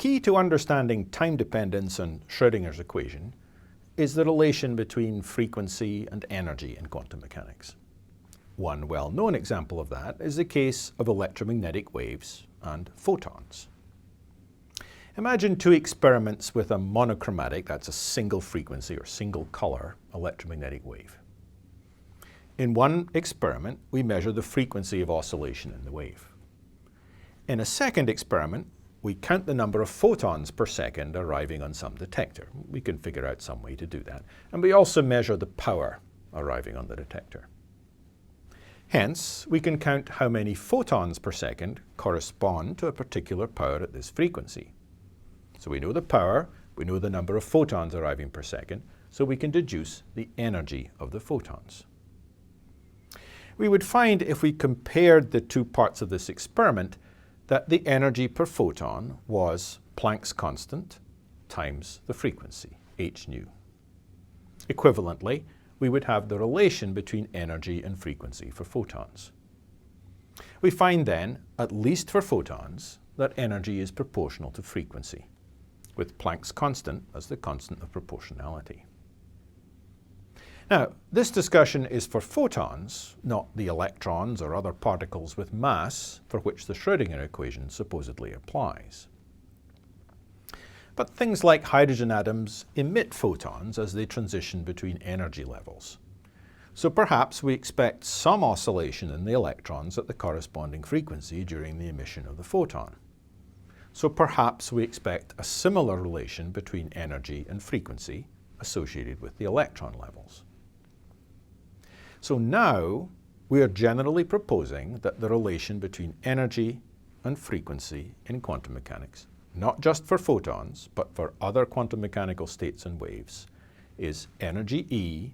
key to understanding time dependence and Schrödinger's equation is the relation between frequency and energy in quantum mechanics. One well-known example of that is the case of electromagnetic waves and photons. Imagine two experiments with a monochromatic, that's a single frequency or single color, electromagnetic wave. In one experiment, we measure the frequency of oscillation in the wave. In a second experiment, we count the number of photons per second arriving on some detector. We can figure out some way to do that. And we also measure the power arriving on the detector. Hence, we can count how many photons per second correspond to a particular power at this frequency. So we know the power, we know the number of photons arriving per second, so we can deduce the energy of the photons. We would find, if we compared the two parts of this experiment, that the energy per photon was Planck's constant times the frequency, h nu. Equivalently, we would have the relation between energy and frequency for photons. We find then, at least for photons, that energy is proportional to frequency, with Planck's constant as the constant of proportionality. Now, this discussion is for photons, not the electrons or other particles with mass for which the Schrödinger equation supposedly applies. But things like hydrogen atoms emit photons as they transition between energy levels. So perhaps we expect some oscillation in the electrons at the corresponding frequency during the emission of the photon. So perhaps we expect a similar relation between energy and frequency associated with the electron levels. So now we are generally proposing that the relation between energy and frequency in quantum mechanics, not just for photons, but for other quantum mechanical states and waves, is energy E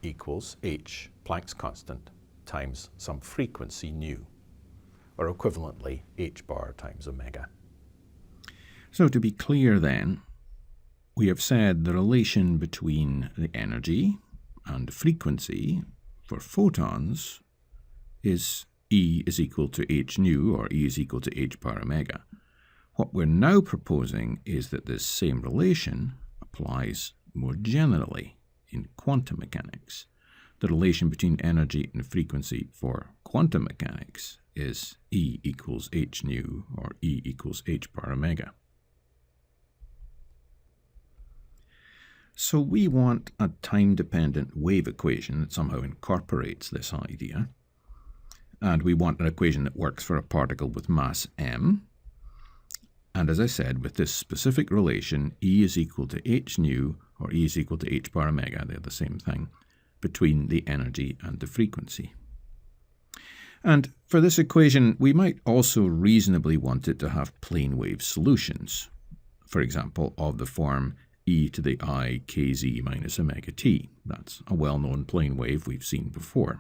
equals h, Planck's constant, times some frequency nu, or equivalently h bar times omega. So to be clear then, we have said the relation between the energy and frequency for photons is E is equal to h nu, or E is equal to h bar omega. What we're now proposing is that this same relation applies more generally in quantum mechanics. The relation between energy and frequency for quantum mechanics is E equals h nu, or E equals h bar omega. So we want a time-dependent wave equation that somehow incorporates this idea. And we want an equation that works for a particle with mass m. And as I said, with this specific relation, E is equal to h nu, or E is equal to h bar omega, they're the same thing, between the energy and the frequency. And for this equation, we might also reasonably want it to have plane wave solutions, for example, of the form e to the I kz minus omega t. That's a well-known plane wave we've seen before.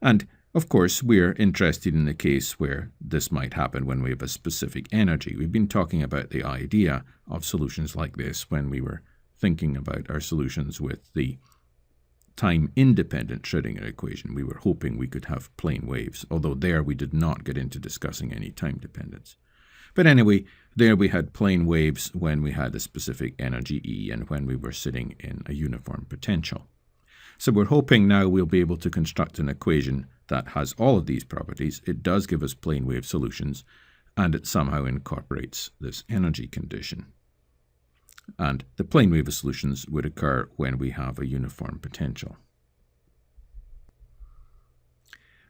And of course, we're interested in the case where this might happen when we have a specific energy. We've been talking about the idea of solutions like this when we were thinking about our solutions with the time-independent Schrödinger equation. We were hoping we could have plane waves, although there we did not get into discussing any time dependence. But anyway, there we had plane waves when we had a specific energy E and when we were sitting in a uniform potential. So we're hoping now we'll be able to construct an equation that has all of these properties. It does give us plane wave solutions, and it somehow incorporates this energy condition. And the plane wave solutions would occur when we have a uniform potential.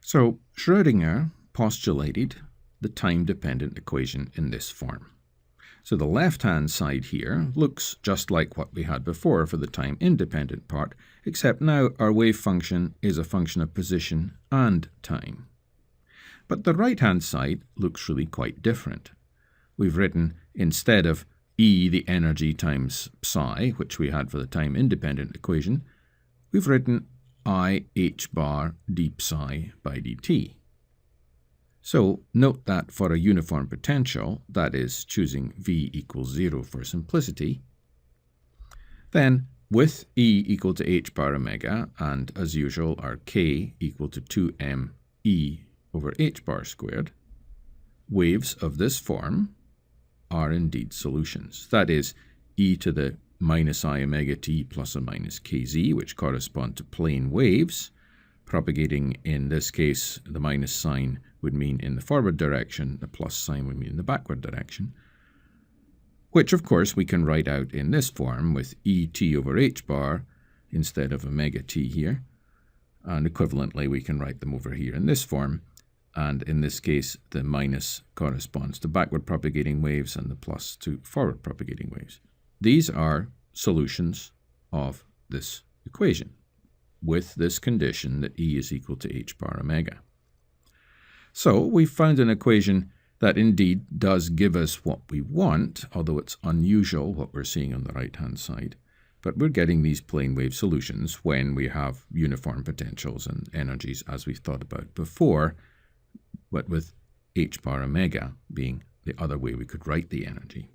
So Schrödinger postulated the time-dependent equation in this form. So the left-hand side here looks just like what we had before for the time-independent part, except now our wave function is a function of position and time. But the right-hand side looks really quite different. We've written, instead of E, the energy, times psi, which we had for the time-independent equation, we've written I h bar d psi by dt. So note that for a uniform potential, that is choosing V equals 0 for simplicity, then with E equal to h bar omega, and as usual our k equal to 2m E over h bar squared, waves of this form are indeed solutions. That is, e to the minus I omega t plus or minus kz, which correspond to plane waves, propagating in this case, the minus sign would mean in the forward direction, the plus sign would mean in the backward direction, which of course we can write out in this form with et over h bar instead of omega t here. And equivalently, we can write them over here in this form. And in this case, the minus corresponds to backward propagating waves and the plus to forward propagating waves. These are solutions of this equation with this condition that E is equal to h bar omega. So we've found an equation that indeed does give us what we want, although it's unusual what we're seeing on the right-hand side. But we're getting these plane wave solutions when we have uniform potentials and energies as we've thought about before, but with h bar omega being the other way we could write the energy.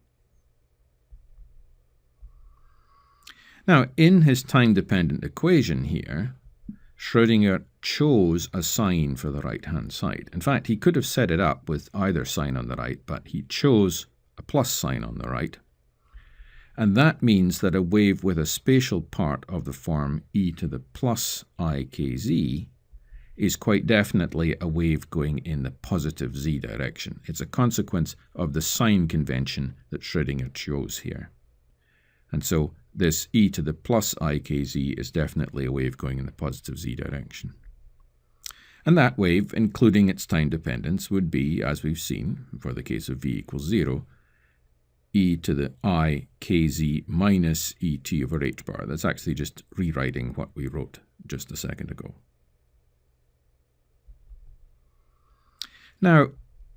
Now, in his time-dependent equation here, Schrödinger chose a sign for the right-hand side. In fact, he could have set it up with either sign on the right, but he chose a plus sign on the right. And that means that a wave with a spatial part of the form e to the plus I kz is quite definitely a wave going in the positive z direction. It's a consequence of the sign convention that Schrödinger chose here. And so this e to the plus I kz is definitely a wave going in the positive z direction. And that wave, including its time dependence, would be, as we've seen, for the case of v equals 0, e to the I kz minus et over h bar. That's actually just rewriting what we wrote just a second ago. Now,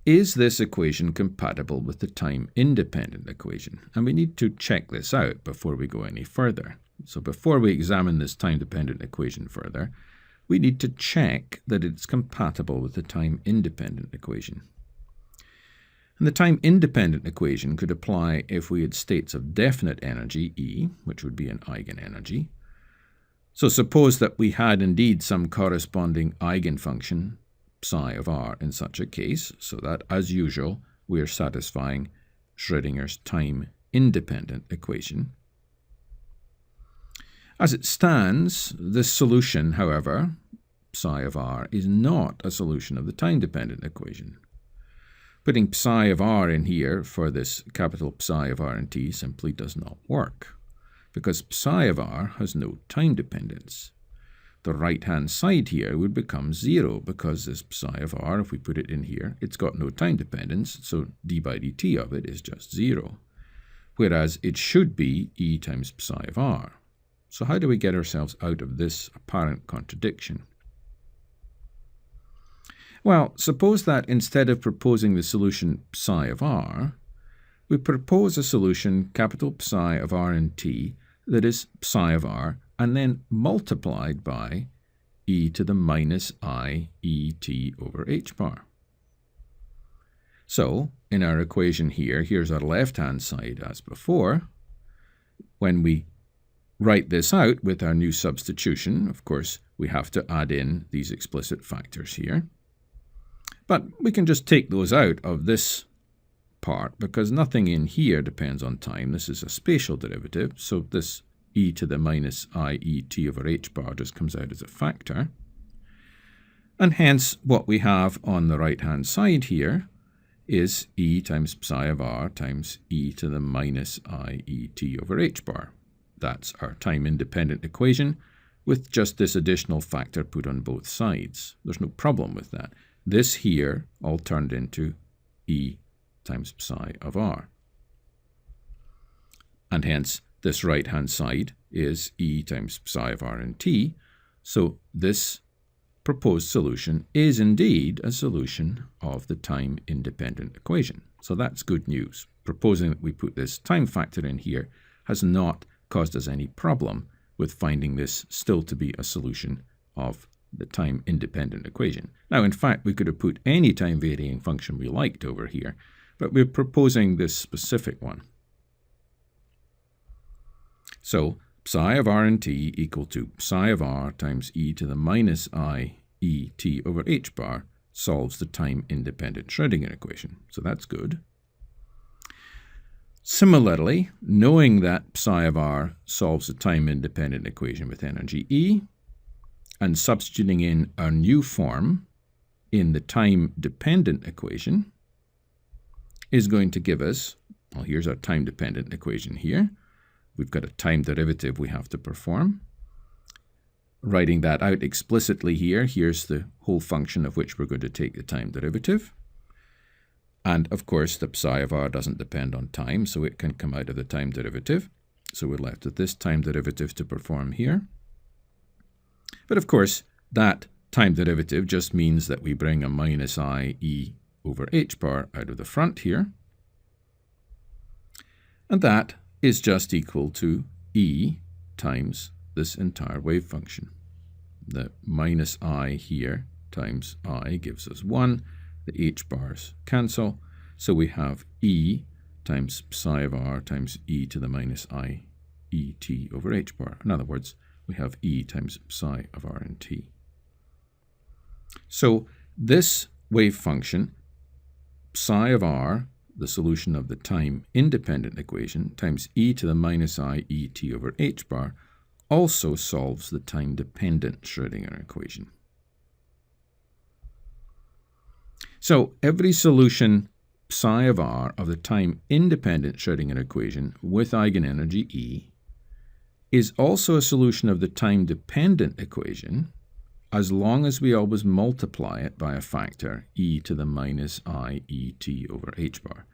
is this equation compatible with the time-independent equation? And we need to check this out before we go any further. So before we examine this time-dependent equation further, we need to check that it's compatible with the time-independent equation. And the time-independent equation could apply if we had states of definite energy, E, which would be an eigenenergy. So suppose that we had indeed some corresponding eigenfunction, psi of r, in such a case, so that, as usual, we are satisfying Schrödinger's time-independent equation. As it stands, this solution, however, psi of r, is not a solution of the time-dependent equation. Putting psi of r in here for this capital psi of r and t simply does not work, because psi of r has no time dependence. The right-hand side here would become 0 because this psi of r, if we put it in here, it's got no time dependence, so d by dt of it is just 0, whereas it should be e times psi of r. So how do we get ourselves out of this apparent contradiction? Well, suppose that instead of proposing the solution psi of r, we propose a solution capital psi of r and t that is psi of r and then multiplied by e to the minus I et over h bar. So, in our equation here, here's our left-hand side as before. When we write this out with our new substitution, of course, we have to add in these explicit factors here. But we can just take those out of this part because nothing in here depends on time. This is a spatial derivative, so this e to the minus I et over h bar just comes out as a factor. And hence, what we have on the right-hand side here is e times psi of r times e to the minus I et over h bar. That's our time-independent equation with just this additional factor put on both sides. There's no problem with that. This here all turned into e times psi of r. And hence, this right-hand side is e times psi of r and t, so this proposed solution is indeed a solution of the time-independent equation. So that's good news. Proposing that we put this time factor in here has not caused us any problem with finding this still to be a solution of the time-independent equation. Now, in fact, we could have put any time-varying function we liked over here, but we're proposing this specific one. So, psi of r and t equal to psi of r times e to the minus I e t over h bar solves the time-independent Schrödinger equation. So that's good. Similarly, knowing that psi of r solves the time-independent equation with energy E, and substituting in our new form in the time-dependent equation is going to give us, well, here's our time-dependent equation here. We've got a time derivative we have to perform. Writing that out explicitly here, here's the whole function of which we're going to take the time derivative. And of course, the psi of r doesn't depend on time, so it can come out of the time derivative. So we're left with this time derivative to perform here. But of course, that time derivative just means that we bring a minus I e over h bar out of the front here. And that is just equal to e times this entire wave function. The minus I here times I gives us 1. The h bars cancel. So we have e times psi of r times e to the minus I e t over h bar. In other words, we have e times psi of r and t. So this wave function, psi of r, the solution of the time-independent equation, times e to the minus I e t over h bar, also solves the time-dependent Schrödinger equation. So every solution psi of r of the time-independent Schrödinger equation with eigenenergy E is also a solution of the time-dependent equation as long as we always multiply it by a factor e to the minus I e t over h bar.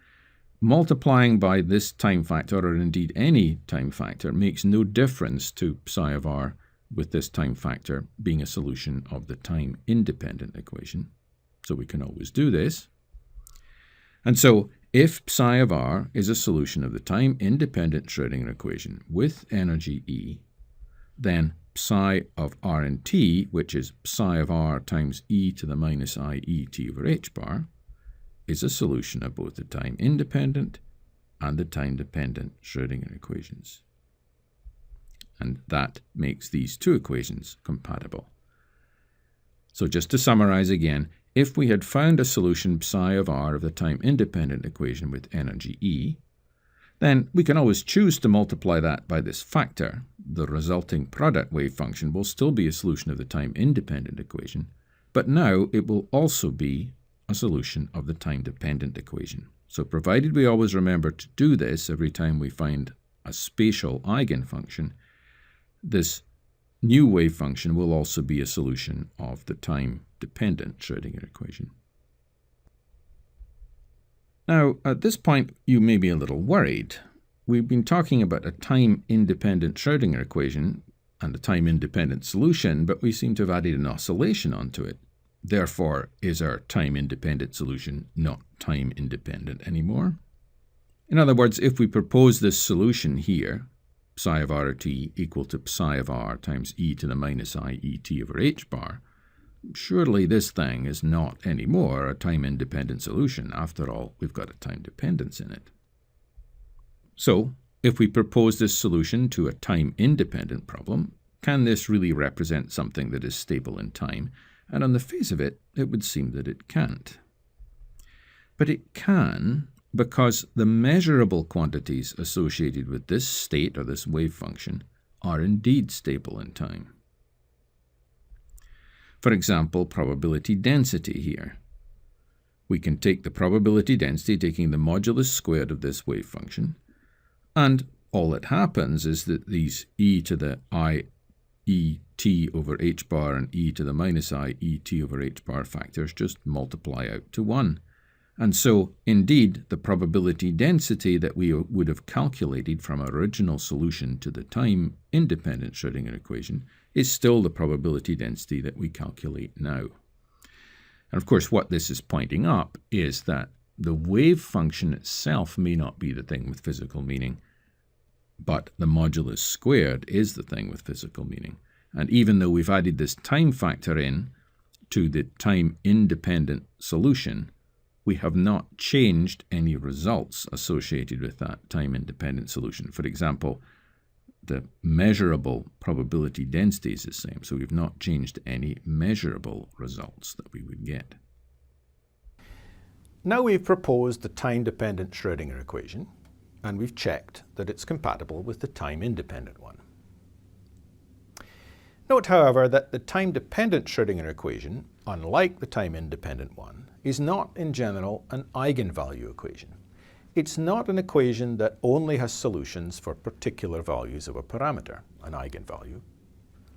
Multiplying by this time factor, or indeed any time factor, makes no difference to psi of r with this time factor being a solution of the time-independent equation. So we can always do this. And so if psi of r is a solution of the time-independent Schrödinger equation with energy E, then psi of r and t, which is psi of r times e to the minus I e t over h bar, is a solution of both the time-independent and the time-dependent Schrödinger equations. And that makes these two equations compatible. So just to summarize again, if we had found a solution psi of r of the time-independent equation with energy E, then we can always choose to multiply that by this factor. The resulting product wave function will still be a solution of the time-independent equation, but now it will also be a solution of the time-dependent equation. So provided we always remember to do this every time we find a spatial eigenfunction, this new wave function will also be a solution of the time-dependent Schrödinger equation. Now, at this point, you may be a little worried. We've been talking about a time-independent Schrödinger equation and a time-independent solution, but we seem to have added an oscillation onto it. Therefore, is our time-independent solution not time-independent anymore? In other words, if we propose this solution here, psi of r t equal to psi of r times e to the minus I e t over h bar, surely this thing is not anymore a time-independent solution. After all, we've got a time dependence in it. So, if we propose this solution to a time-independent problem, can this really represent something that is stable in time? And on the face of it, it would seem that it can't. But it can, because the measurable quantities associated with this state or this wave function are indeed stable in time. For example, probability density here. We can take the probability density, taking the modulus squared of this wave function, and all that happens is that these e to the I e t over h bar and e to the minus I e t over h bar factors just multiply out to 1. And so, indeed, the probability density that we would have calculated from our original solution to the time-independent Schrödinger equation is still the probability density that we calculate now. And of course, what this is pointing up is that the wave function itself may not be the thing with physical meaning, but the modulus squared is the thing with physical meaning. And even though we've added this time factor in to the time-independent solution, we have not changed any results associated with that time-independent solution. For example, the measurable probability density is the same, so we've not changed any measurable results that we would get. Now we've proposed the time-dependent Schrödinger equation, and we've checked that it's compatible with the time-independent one. Note, however, that the time-dependent Schrödinger equation, unlike the time-independent one, is not in general an eigenvalue equation. It's not an equation that only has solutions for particular values of a parameter, an eigenvalue,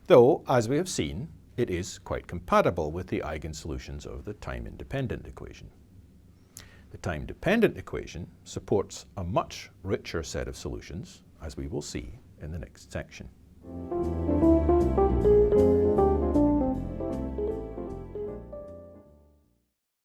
though, as we have seen, it is quite compatible with the eigensolutions of the time-independent equation. The time-dependent equation supports a much richer set of solutions, as we will see in the next section.